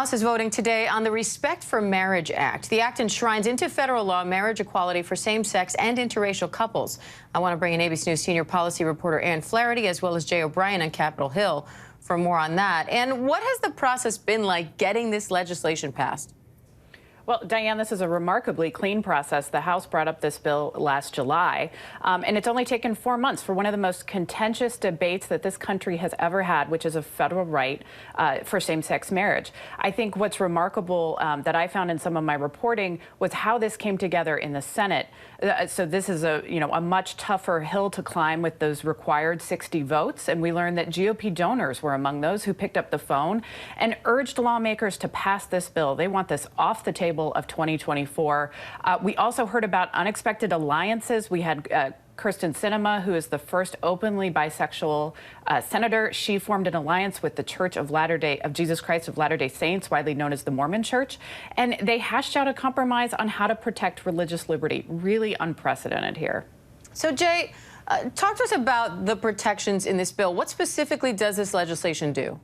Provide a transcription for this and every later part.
House is voting today on the Respect for Marriage Act. The act enshrines into federal law marriage equality for same-sex and interracial couples. I want to bring in ABC News senior policy reporter Ann Flaherty, as well as Jay O'Brien on Capitol Hill for more on that. And what has the process been like getting this legislation passed? Well, Diane, this is a remarkably clean process. The House brought up this bill last July, and it's only taken 4 months for one of the most contentious debates that this country has ever had, which is a federal right for same-sex marriage. I think what's remarkable that I found in some of my reporting was how this came together in the Senate. So this is a much tougher hill to climb with those required 60 votes, and we learned that GOP donors were among those who picked up the phone and urged lawmakers to pass this bill. They want this off the table of 2024. We also heard about unexpected alliances. We had Kirsten Sinema, who is the first openly bisexual senator. She formed an alliance with the Church of Jesus Christ of Latter-day Saints, widely known as the Mormon Church, and they hashed out a compromise on how to protect religious liberty. Really unprecedented here. So, Jay, talk to us about the protections in this bill. What specifically does this legislation do?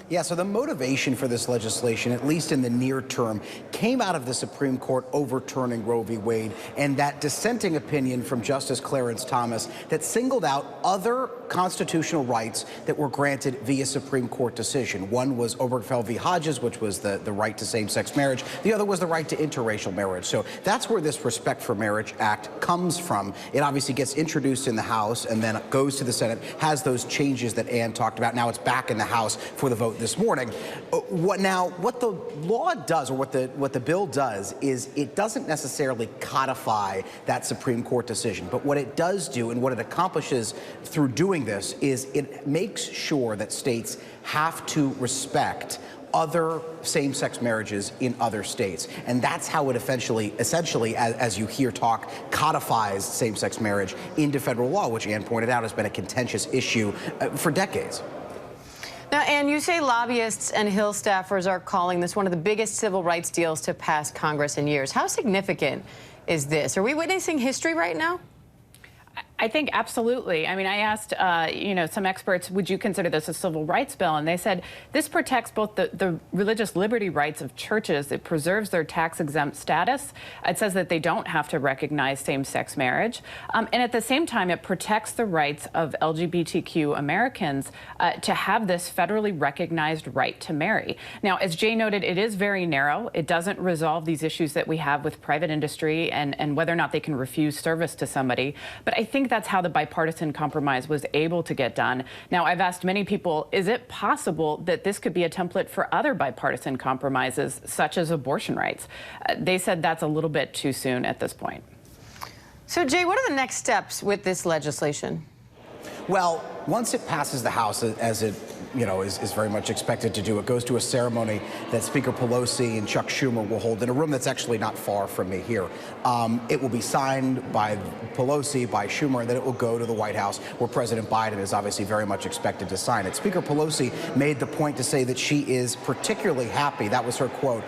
Yeah, so the motivation for this legislation, at least in the near term, came out of the Supreme Court overturning Roe v. Wade and that dissenting opinion from Justice Clarence Thomas that singled out other constitutional rights that were granted via Supreme Court decision. One was Obergefell v. Hodges, which was the right to same-sex marriage. The other was the right to interracial marriage. So that's where this Respect for Marriage Act comes from. It obviously gets introduced in the House and then goes to the Senate, has those changes that Ann talked about. Now it's back in the House for the vote this morning. What the law does, or what the bill does, is it doesn't necessarily codify that Supreme Court decision. But what it does do, and what it accomplishes through doing this, is it makes sure that states have to respect other same-sex marriages in other states. And that's how it essentially, as you hear talk, codifies same-sex marriage into federal law, which Ann pointed out has been a contentious issue for decades. Now, Ann, you say lobbyists and Hill staffers are calling this one of the biggest civil rights deals to pass Congress in years. How significant is this? Are we witnessing history right now? I think absolutely. I mean, I asked, some experts, would you consider this a civil rights bill? And they said this protects both the religious liberty rights of churches. It preserves their tax-exempt status. It says that they don't have to recognize same-sex marriage. And at the same time, it protects the rights of LGBTQ Americans to have this federally recognized right to marry. Now, as Jay noted, it is very narrow. It doesn't resolve these issues that we have with private industry and whether or not they can refuse service to somebody. But I think that's how the bipartisan compromise was able to get done. Now, I've asked many people, is it possible that this could be a template for other bipartisan compromises, such as abortion rights? They said that's a little bit too soon at this point. So, Jay, what are the next steps with this legislation? Well, once it passes the House, as it is very much expected to do, it goes to a ceremony that Speaker Pelosi and Chuck Schumer will hold in a room that's actually not far from me here. It will be signed by Pelosi, by Schumer, and then it will go to the White House, where President Biden is obviously very much expected to sign it. Speaker Pelosi made the point to say that she is particularly happy. That was her quote.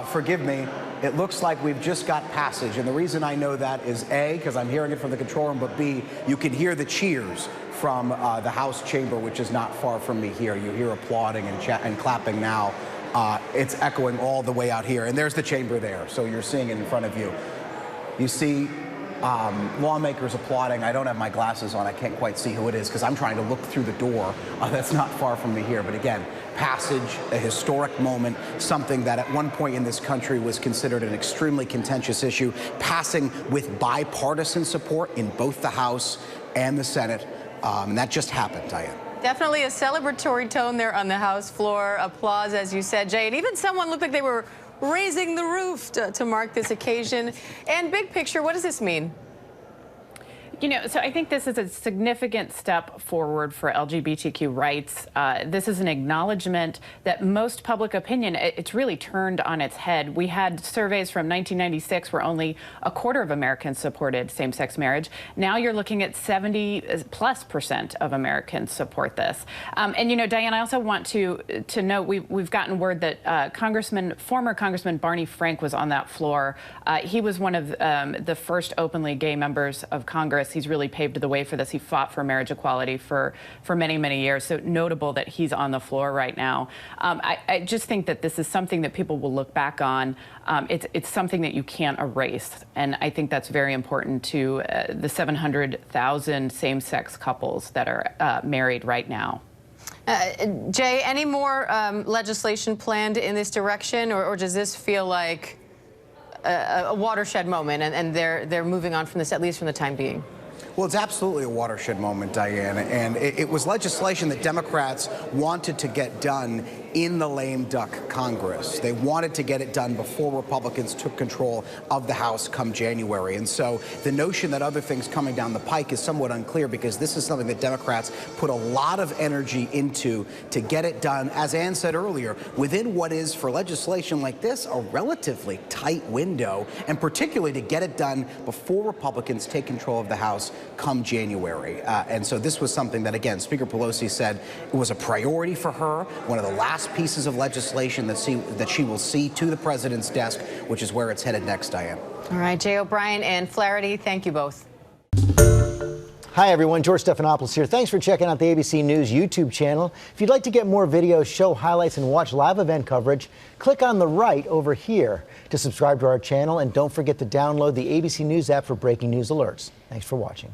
Forgive me. It looks like we've just got passage. And the reason I know that is A, because I'm hearing it from the control room, but B, you can hear the cheers from the House chamber, which is not far from me here. You hear applauding and clapping now. It's echoing all the way out here. And there's the chamber there. So you're seeing it in front of you. You see lawmakers applauding. I don't have my glasses on. I can't quite see who it is because I'm trying to look through the door. That's not far from me here. But again, passage, a historic moment, something that at one point in this country was considered an extremely contentious issue, passing with bipartisan support in both the House and the Senate. And that just happened, Diane. Definitely a celebratory tone there on the House floor. Applause, as you said, Jay. And even someone looked like they were raising the roof to mark this occasion. And big picture, what does this mean? So I think this is a significant step forward for LGBTQ rights. This is an acknowledgement that most public opinion, it's really turned on its head. We had surveys from 1996 where only a quarter of Americans supported same-sex marriage. Now you're looking at 70+% of Americans support this. And Diane, I also want to note we've gotten word that former Congressman Barney Frank was on that floor. He was one of the first openly gay members of Congress. He's really paved the way for this. He fought for marriage equality for many, many years. So notable that he's on the floor right now. I just think that this is something that people will look back on. It's something that you can't erase. And I think that's very important to the 700,000 same-sex couples that are married right now. Jay, any more legislation planned in this direction, or does this feel like a watershed moment, and they're moving on from this, at least from the time being? Well, it's absolutely a watershed moment, Diane, and it was legislation that Democrats wanted to get done in the lame duck Congress. They wanted to get it done before Republicans took control of the House come January. And so the notion that other things coming down the pike is somewhat unclear, because this is something that Democrats put a lot of energy into to get it done, as Ann said earlier, within what is, for legislation like this, a relatively tight window, and particularly to get it done before Republicans take control of the House come January. And so this was something that, again, Speaker Pelosi said it was a priority for her, one of the last pieces of legislation that she will see to the president's desk, which is where it's headed next, Diane. All right, Jay O'Brien and Flaherty, thank you both. Hi, everyone. George Stephanopoulos here. Thanks for checking out the ABC News YouTube channel. If you'd like to get more videos, show highlights, and watch live event coverage, click on the right over here to subscribe to our channel. And don't forget to download the ABC News app for breaking news alerts. Thanks for watching.